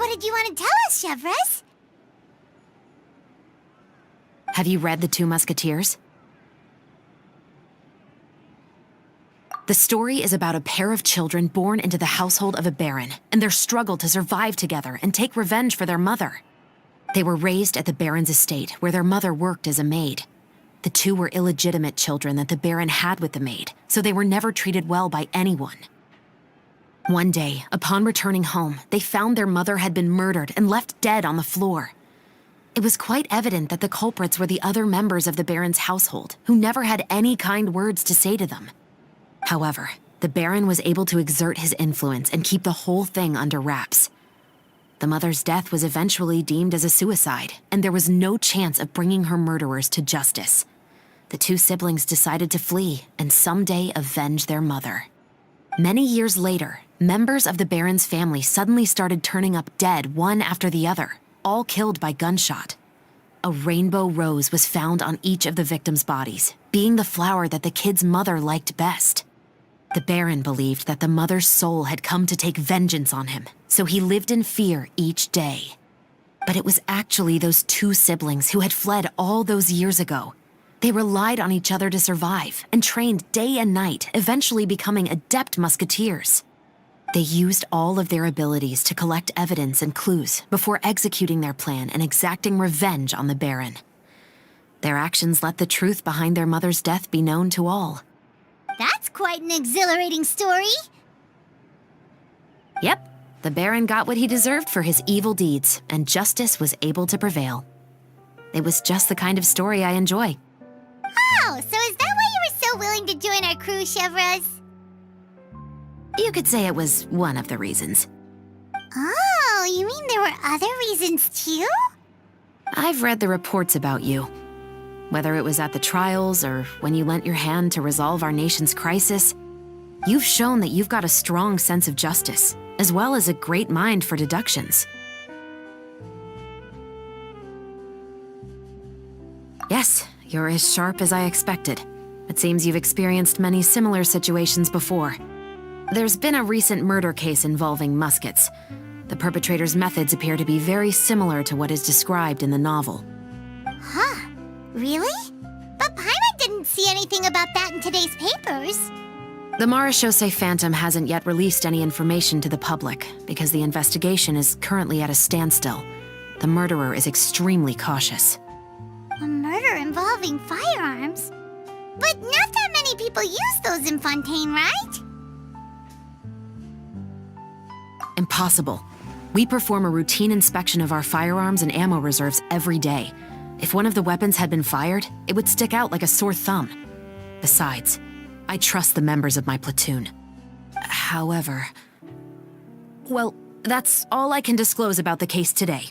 What did you want to tell us, Chevres? Have you read The Two Musketeers? The story is about a pair of children born into the household of a baron and their struggle to survive together and take revenge for their mother. They were raised at the baron's estate, where their mother worked as a maid. The two were illegitimate children that the baron had with the maid, so they were never treated well by anyone. One day, upon returning home, they found their mother had been murdered and left dead on the floor. It was quite evident that the culprits were the other members of the baron's household, who never had any kind words to say to them. However, the baron was able to exert his influence and keep the whole thing under wraps. The mother's death was eventually deemed as a suicide, and there was no chance of bringing her murderers to justice. The two siblings decided to flee and someday avenge their mother. Many years later, members of the baron's family suddenly started turning up dead one after the other, all killed by gunshot. A rainbow rose was found on each of the victims' bodies, being the flower that the kid's mother liked best. The baron believed that the mother's soul had come to take vengeance on him, so he lived in fear each day. But it was actually those two siblings who had fled all those years ago. They relied on each other to survive and trained day and night, eventually becoming adept musketeers. They used all of their abilities to collect evidence and clues before executing their plan and exacting revenge on the baron. Their actions let the truth behind their mother's death be known to all. That's quite an exhilarating story. Yep, the baron got what he deserved for his evil deeds, and justice was able to prevail. It was just the kind of story I enjoy. Oh, so is that why you were so willing to join our crew, Chevres? You could say it was one of the reasons. Oh, you mean there were other reasons too? I've read the reports about you. Whether it was at the trials or when you lent your hand to resolve our nation's crisis, you've shown that you've got a strong sense of justice, as well as a great mind for deductions. Yes, you're as sharp as I expected. It seems you've experienced many similar situations before. There's been a recent murder case involving muskets. The perpetrator's methods appear to be very similar to what is described in the novel. Huh. Really? But Paimon didn't see anything about that in today's papers. The Marechaussee Phantom hasn't yet released any information to the public because the investigation is currently at a standstill. The murderer is extremely cautious. A murder involving firearms? But not that many people use those in Fontaine, right? Impossible. We perform a routine inspection of our firearms and ammo reserves every day. If one of the weapons had been fired, it would stick out like a sore thumb. Besides, I trust the members of my platoon. However... Well, that's all I can disclose about the case today.